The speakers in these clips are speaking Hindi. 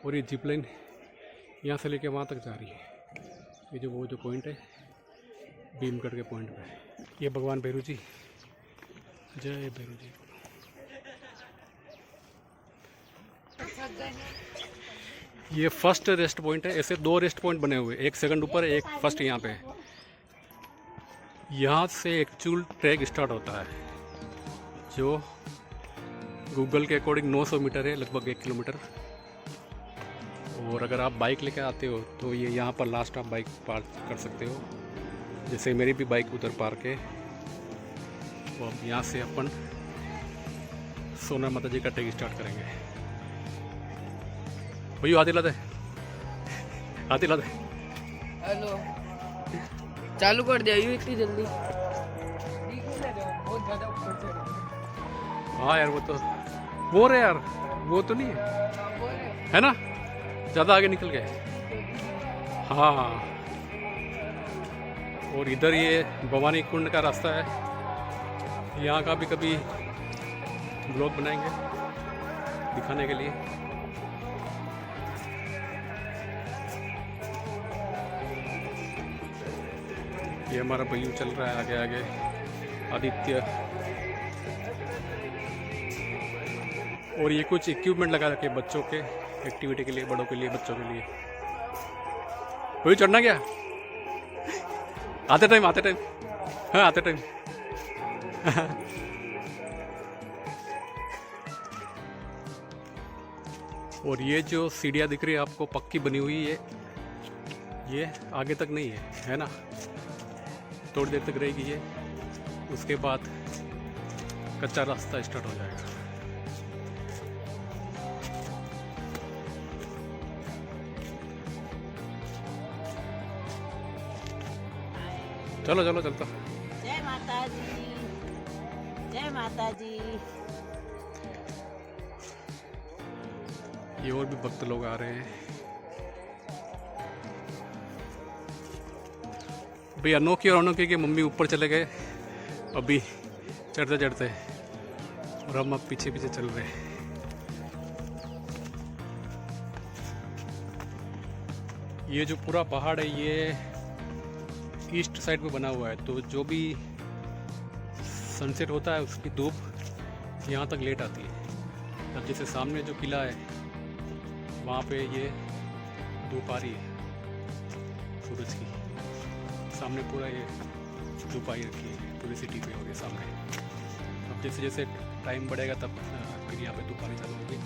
और ये जिप लाइन यहाँ से लेके वहाँ तक जा रही है। ये जो वो जो पॉइंट है भीमगढ़ के पॉइंट पे, ये भगवान भैरू जी, जय भैरू जी। ये फर्स्ट रेस्ट पॉइंट है। ऐसे 2 रेस्ट पॉइंट बने हुए, एक सेकंड ऊपर एक फर्स्ट यहाँ पे। यहाँ से एक्चुअल ट्रैक स्टार्ट होता है जो गूगल के अकॉर्डिंग 900 मीटर है, लगभग 1 किलोमीटर। और अगर आप बाइक लेकर आते हो तो ये यहाँ पर लास्ट आप बाइक पार्क कर सकते हो। जैसे मेरी भी बाइक उधर पार्क है। तो अब यहाँ से अपन सोना माता जी का ट्रैक स्टार्ट करेंगे। भैया आते लाते हेलो, चालू कर दिया यू इतनी जल्दी? बहुत ज़्यादा ऊपर चढ़। हाँ यार वो रहे यार, वो तो नहीं है ना, ज़्यादा आगे निकल गए। हाँ, और इधर ये भवानी कुंड का रास्ता है। यहाँ का भी कभी ब्लॉग बनाएंगे दिखाने के लिए। ये हमारा भैया चल रहा है आगे आगे, आदित्य। और ये कुछ इक्विपमेंट लगा रखे बच्चों के एक्टिविटी के लिए, बड़ों के लिए, बच्चों के लिए। कोई चढ़ना क्या? आते टाइम हाँ आते टाइम। और ये जो सीढ़ियाँ दिख रही है आपको पक्की बनी हुई, ये आगे तक नहीं है ना, थोड़ी देर तक रहेगी ये, उसके बाद कच्चा रास्ता स्टार्ट हो जाएगा। चलो चलता। जय माता जी, जय माता जी। ये और भी भक्त लोग आ रहे हैं। भाई अनोखी और अनोखी के मम्मी ऊपर चले गए अभी चढ़ते, और हम अब पीछे चल रहे हैं। ये जो पूरा पहाड़ है ये ईस्ट साइड में बना हुआ है, तो जो भी सनसेट होता है उसकी धूप यहाँ तक लेट आती है। अब जैसे सामने जो किला है वहाँ पे ये धूप आ रही है सूरज की, सामने पूरा ये धूप आई रखी है, पूरी सिटी पे हो गई सामने। अब जैसे जैसे टाइम बढ़ेगा तब फिर यहाँ पे धूप आनी चालू होगी।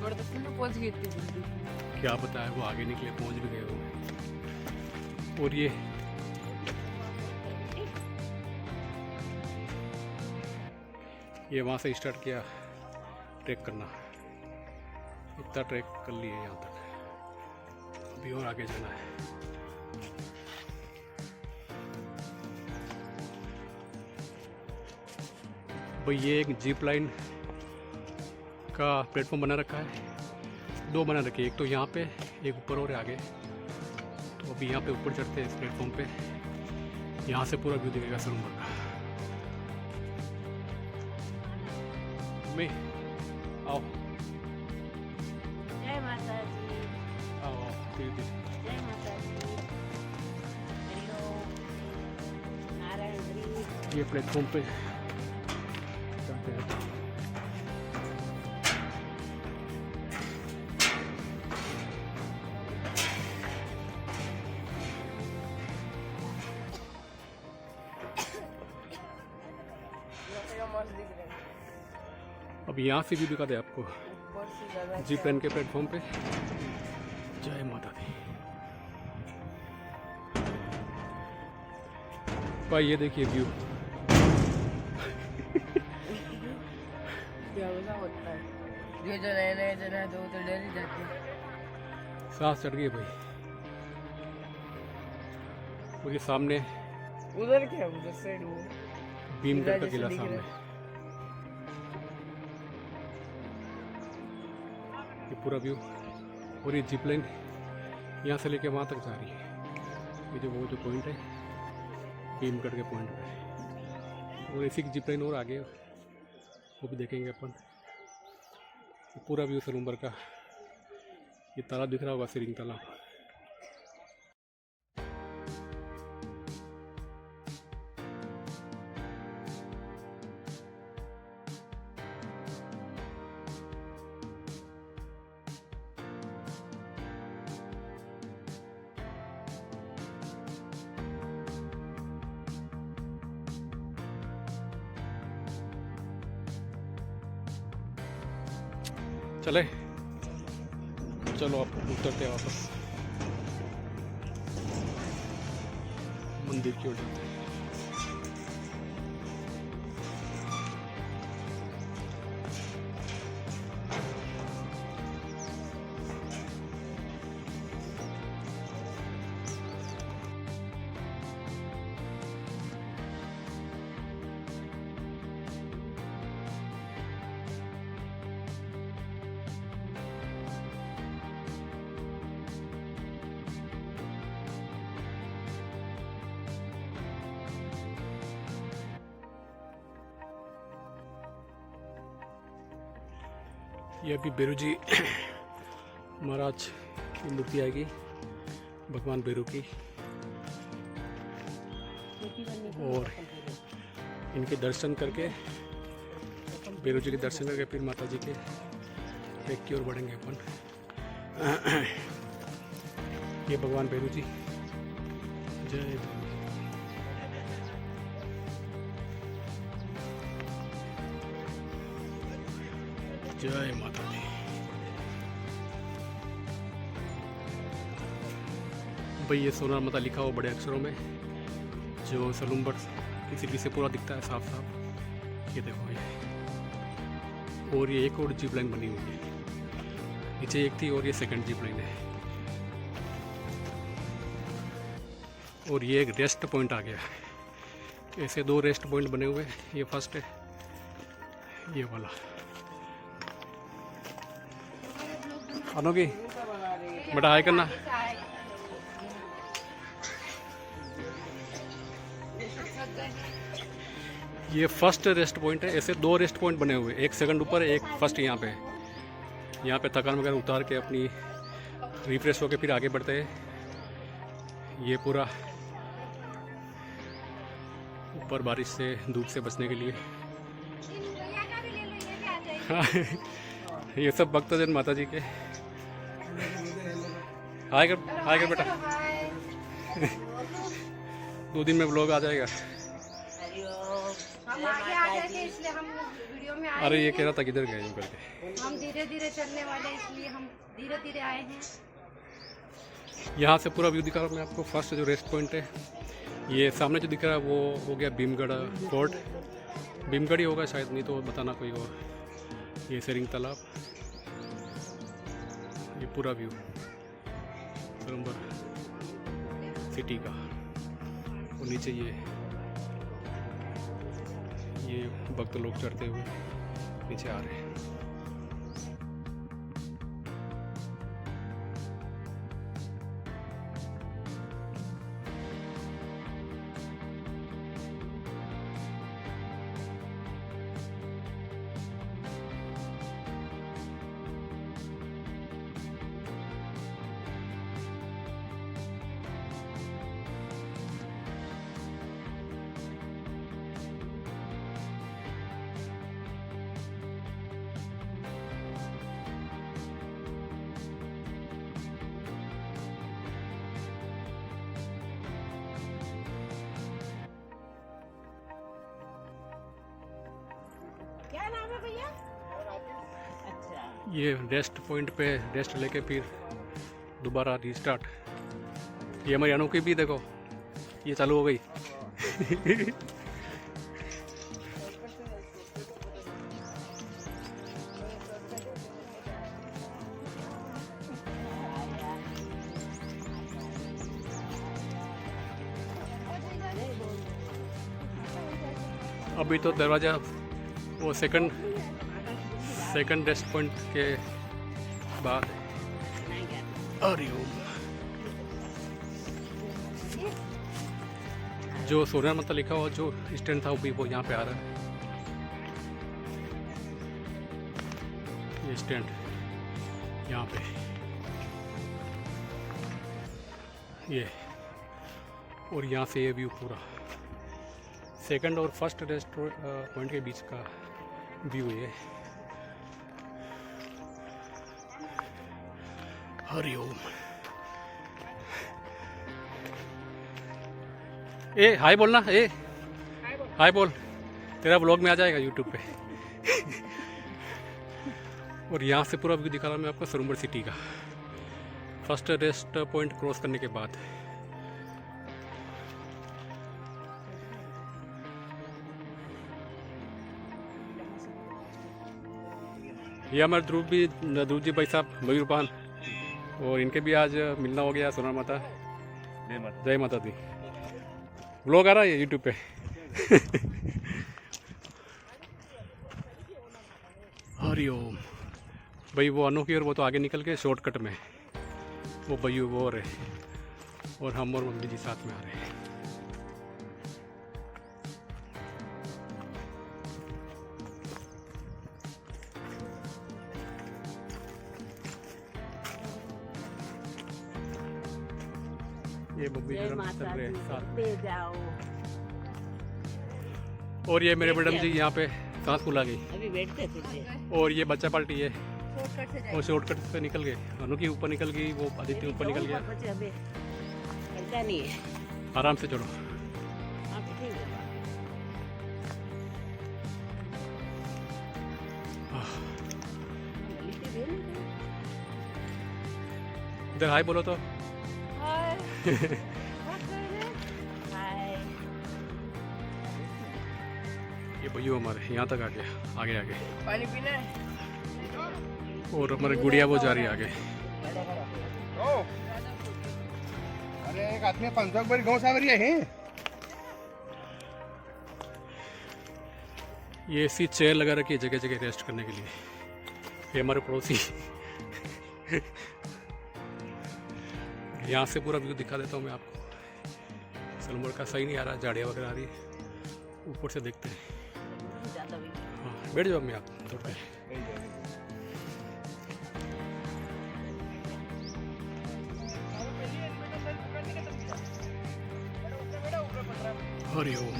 पहुंच गई इतनी जल्दी? क्या पता है, वो आगे निकले, पहुंच भी गए वो। और ये वहाँ से स्टार्ट किया ट्रैक करना, इतना ट्रैक कर लिए यहाँ तक, अभी और आगे जाना है। भाई ये एक जीप लाइन का प्लेटफॉर्म बना रखा है, 2 बना रखे, एक तो यहाँ पे, एक ऊपर और आगे। तो अभी यहाँ पे ऊपर चढ़ते हैं इस प्लेटफॉर्म पे, यहाँ से पूरा व्यू दिखेगा सरोवर का। मैं आओ, जय माता जी, आओ धीरे। जय माता जी। हरिओम, नारायण हरि। ये प्लेटफॉर्म पे जाते हैं। अब यहाँ से भी दिखा दे आपको जीप लाइन के प्लेटफॉर्म पे। जय माता दी। भाई ये देखिए व्यू, होता है ये जो नए जन है तो डर ही जाते हैं। सांस चढ़ गई भाई। और ये सामने उधर क्या, उधर साइड वो भीमगढ़ का किला सामने, ये पूरा व्यू। और ये जिप लाइन यहाँ से लेके वहाँ तक जा रही है। ये जो वो जो पॉइंट है भीमगढ़ के पॉइंट पे, और इसी की जिप लाइन और आगे वो भी देखेंगे अपन। पूरा व्यू सलूम्बर का। ये तालाब दिख रहा होगा, सिरिंग तालाब। चले चलो आप उतरते हैं वापस मंदिर की ओर जाते हैं। ये अभी बेरू जी महाराज की मूर्ति आएगी, भगवान बेरू की, और इनके दर्शन करके, बेरू जी के दर्शन करके फिर माता जी के लेक की ओर बढ़ेंगे अपन। ये भगवान बेरू जी, जय जय माता दी। भाई ये सोनार माता लिखा हुआ बड़े अक्षरों में, जो सलूम्बर की सिटी से पूरा दिखता है साफ साफ। ये देखो ये, और ये एक और जीप लाइन बनी हुई है, नीचे एक थी और ये सेकंड जीप लाइन है। और ये एक रेस्ट पॉइंट आ गया, ऐसे 2 रेस्ट पॉइंट बने हुए। ये फर्स्ट है, ये वाला। अनोगी बेटा हाय करना। ये फर्स्ट रेस्ट पॉइंट है, ऐसे 2 रेस्ट पॉइंट बने हुए, एक सेकंड ऊपर, एक फर्स्ट यहाँ पे। यहाँ पे थकान वगैरह उतार के अपनी रिफ्रेश होके फिर आगे बढ़ते हैं। ये पूरा ऊपर बारिश से, धूप से बचने के लिए। ये सब भक्तजन माता जी के। हाय कर बेटा। 2 दिन में व्लॉग आ जाएगा। हम आगे आ गए थे इसलिए हम वीडियो में आए। अरे ये कह रहा था किधर गए यूं करके। हम धीरे धीरे चलने वाले इसलिए हम धीरे धीरे आए हैं। यहाँ से पूरा व्यू दिखा रहा हूँ मैं आपको। फर्स्ट जो रेस्ट पॉइंट है, ये सामने जो दिख रहा है वो हो गया भीमगढ़ फोर्ट। भीमगढ़ ही होगा शायद, नहीं तो बताना कोई और। ये सिरिंग तालाब, ये पूरा व्यू सलूम्बर सिटी का। और नीचे ये भक्त लोग चढ़ते हुए नीचे आ रहे हैं। क्या नाम है भैया? अच्छा, ये रेस्ट पॉइंट पे रेस्ट लेके फिर दोबारा रीस्टार्ट। ये हमारी अनोखी भी देखो, ये चालू हो गई। अभी तो दरवाज़ा वो सेकंड रेस्ट पॉइंट के बाद। हरिओम। जो सोनार माता लिखा हुआ जो स्टैंड था वो यहाँ पे आ रहा है। ये स्टैंड यहाँ पे ये, और यहाँ से ये व्यू पूरा सेकंड और फर्स्ट रेस्ट पॉइंट के बीच का व्यू ये। हरिओम। ए हाय बोलना, ए हाय बोल, तेरा ब्लॉग में आ जाएगा यूट्यूब पे। और यहाँ से पूरा व्यू दिखा रहा मैं आपको सरोवर सिटी का, फर्स्ट रेस्ट पॉइंट क्रॉस करने के बाद। ये हमारे ध्रुव जी भाई साहब मयूरपान, और इनके भी आज मिलना हो गया। सोना माता, जय माता दी। व्लॉग आ रहा है यूट्यूब पे। हरिओम। भाई वो अनोखी और वो तो आगे निकल के शॉर्टकट में, वो भैया वो और है, और हम और मम्मी जी साथ में आ रहे हैं। ये मम्मी जय जी माता चल रहे दी, हैं साथ। पे जाओ। और ये मेरे मैडम जी यहाँ पे सांस फुला गई, अभी बैठते थे। और ये बच्चा पार्टी है, शॉर्टकट से वो शॉर्टकट पे निकल गए। अनोखी ऊपर निकल गई, वो आदित्य ऊपर निकल गया। अबे करता नहीं है। आराम से चलो। हाँ, तो ठीक है। इधर हाय बोलो तो। हाय। हाय। ये भैया हमारे यहाँ तक आ गया, आगे आगे। पानी पीना है? और हमारे गुड़िया वो जा रही है आगे। अरे एक आदमी 500 बड़ी गाँव सावरी है। ये ऐसी चेयर लगा रखी है जगह जगह रेस्ट करने के लिए। ये हमारे पड़ोसी। यहाँ से पूरा व्यू दिखा देता हूँ मैं आपको। सलमर का सही नहीं आ रहा, झाड़ियाँ वगैरह आ रही है। ऊपर से देखते हैं। हाँ बैठ जाओ, मैं आप थोड़ा। हरिओम।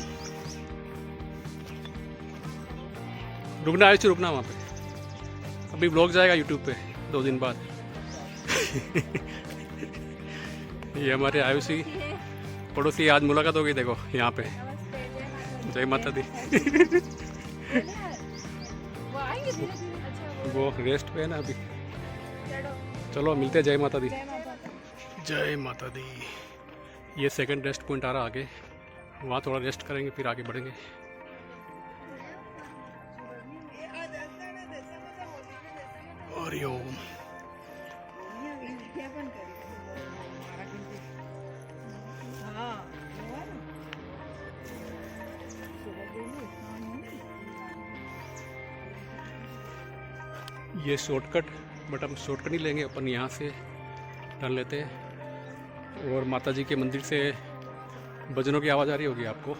रुकना है, रुकना वहाँ पे। अभी ब्लॉग जाएगा यूट्यूब पे 2 दिन बाद। ये हमारे आयुषी पड़ोसी, आज मुलाकात हो गई देखो यहाँ पे। जय माता दी। वो रेस्ट पे है ना अभी। चलो मिलते हैं। जय माता दी। जय माता दी। ये सेकंड रेस्ट पॉइंट आ रहा आगे, वहाँ थोड़ा रेस्ट करेंगे फिर आगे बढ़ेंगे। हरिओम। ये शॉर्टकट, बट हम शॉर्टकट नहीं लेंगे, अपन यहाँ से टर्न लेते हैं। और माता जी के मंदिर से भजनों की आवाज़ आ रही होगी आपको।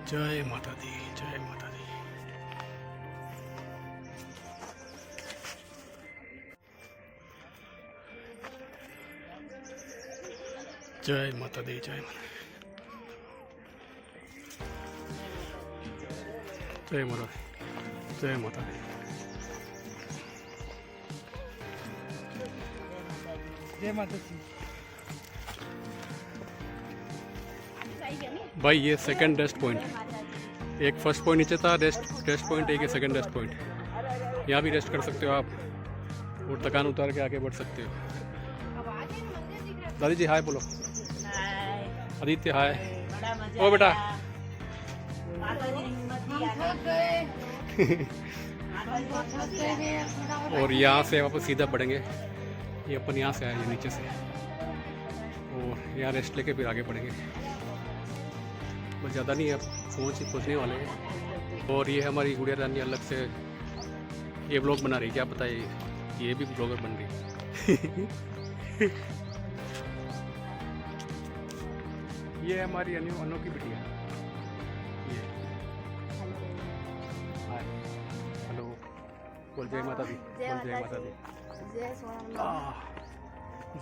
जय माता दी, जय माता दी। जय माता दी, जय माता, जय माता दी, जय माता दी। जय माता दी। भाई ये सेकंड रेस्ट पॉइंट, एक फर्स्ट पॉइंट नीचे था रेस्ट पॉइंट, एक सेकंड रेस्ट पॉइंट। यहाँ भी रेस्ट कर सकते हो आप, और थकान उतार के आगे बढ़ सकते हो। दादी जी हाय बोलो। आदित्य हाय। ओ बेटा। और यहाँ से वापस सीधा बढ़ेंगे। ये अपन यहाँ से आए, ये नीचे से, और यहाँ रेस्ट लेके फिर आगे बढ़ेंगे। बस ज़्यादा नहीं है, अब पहुँचने वाले हैं। और ये हमारी गुड़िया रानी अलग से ये ब्लॉग बना रही है, क्या पता ये भी ब्लॉगर बन रही है। ये हमारी अनु की बिटिया। ये हाय हेलो बोल जय माता दी, बोल जय माता दी,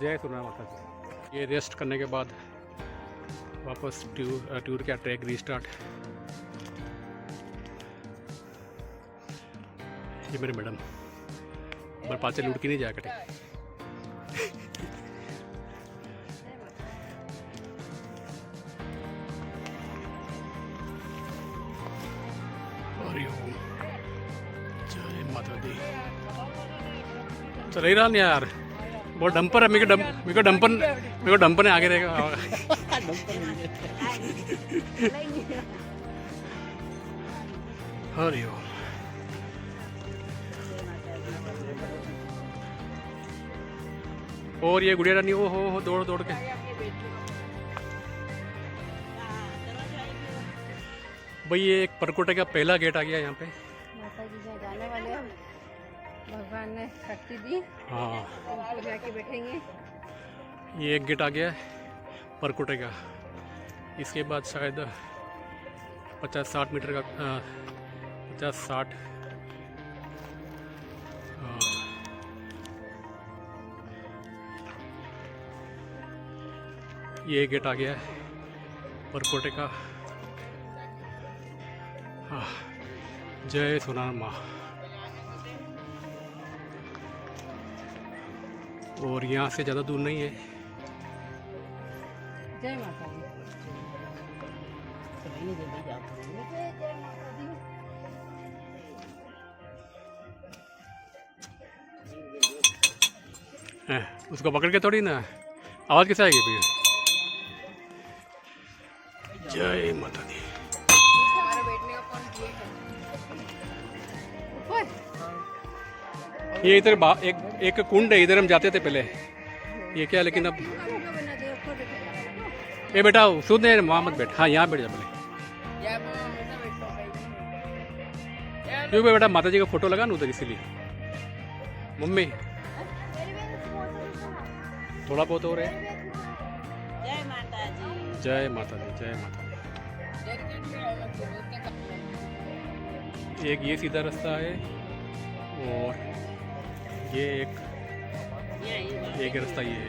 जय सोना माता दी। ये रेस्ट करने के बाद वापस टूर का ट्रैक रीस्टार्ट। ये मेरे मैडम बर पाचे लूट के नहीं जा कटे। हरिओम जय माता दी। चल ही रहा नहीं यार, बहुत डंपर है। मेरे को डंपर ने आगे रहेगा। हरिओम और ये गुड़िया रानी ओ हो दौड़ दौड़ के। भाई ये एक परकोटे का पहला गेट आ गया यहाँ पे। माता जी जहाँ जाने वाले हैं, भगवान ने शक्ति दी, हाँ उनको जाके बैठेंगे। ये एक गेट आ गया है परकोटे का। इसके बाद शायद 50-60 मीटर का 50-60 ये गेट आ गया है परकोटे का। जय सोना माँ। और यहाँ से ज़्यादा दूर नहीं है। जय माता दी। उसको पकड़ के थोड़ी ना आवाज़ कैसे आएगी भैया। जय माता दी। हमारे बैठने का पॉइंट ये है। ये इधर एक कुंड है, इधर हम जाते थे पहले। ये क्या लेकिन अब ये बेटा सुन दे वहाँ मत बैठ। हाँ यहाँ बैठ जा पहले। यहाँ पे मैं हमेशा बैठता हूँ भाई। क्यों बेटा माता जी का फोटो लगा ना उधर, इसीलिए। मम्मी थोड़ा बहुत हो रहा है। जय माता दी। जय माता दी, जय माता दी। एक ये सीधा रास्ता है और ये एक रास्ता ये है।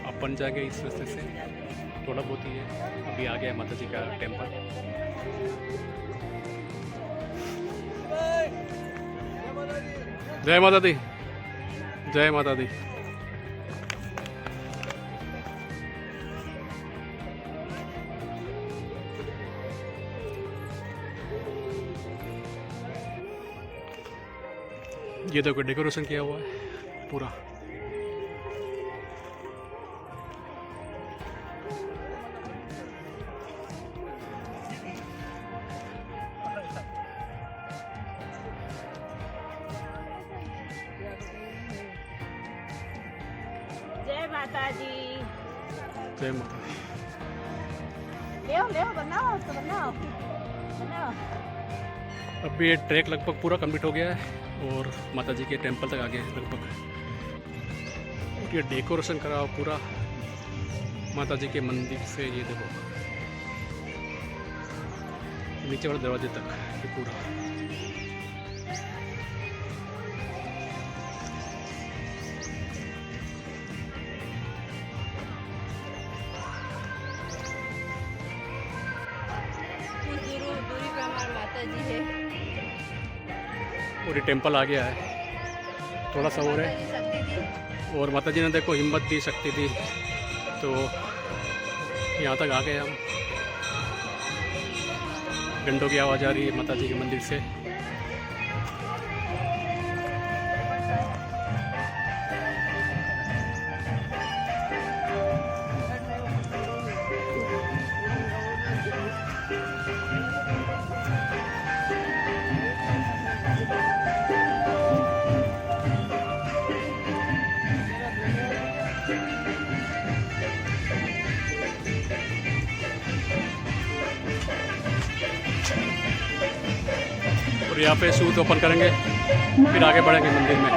अपन जाएंगे इस रास्ते से, थोड़ा बहुत ही है। अभी आ गया माता जी का टेम्पल। जय माता दी, जय माता दी। ये देखो डेकोरेशन किया हुआ है पूरा। जय माता दी। जय माता दी। ले बनाओ उसको, बनाओ। अभी ये ट्रैक लगभग पूरा कंप्लीट हो गया है और माता जी के टेंपल तक आ गए हैं लगभग। और ये डेकोरेशन करा हुआ पूरा माता जी के मंदिर से। ये देखो नीचे वाले दरवाजे तक ये पूरा। दूरी पे हमारी माता जी है। और ये टेंपल आ गया है, थोड़ा सा और है। शक्ति दी। और माता जी ने देखो हिम्मत दी, शक्ति दी, तो यहाँ तक आ गए हम। घंटों की आवाज़ आ रही है माता जी के मंदिर से। और यहाँ पे शूज़ ओपन करेंगे, फिर आगे बढ़ेंगे मंदिर में।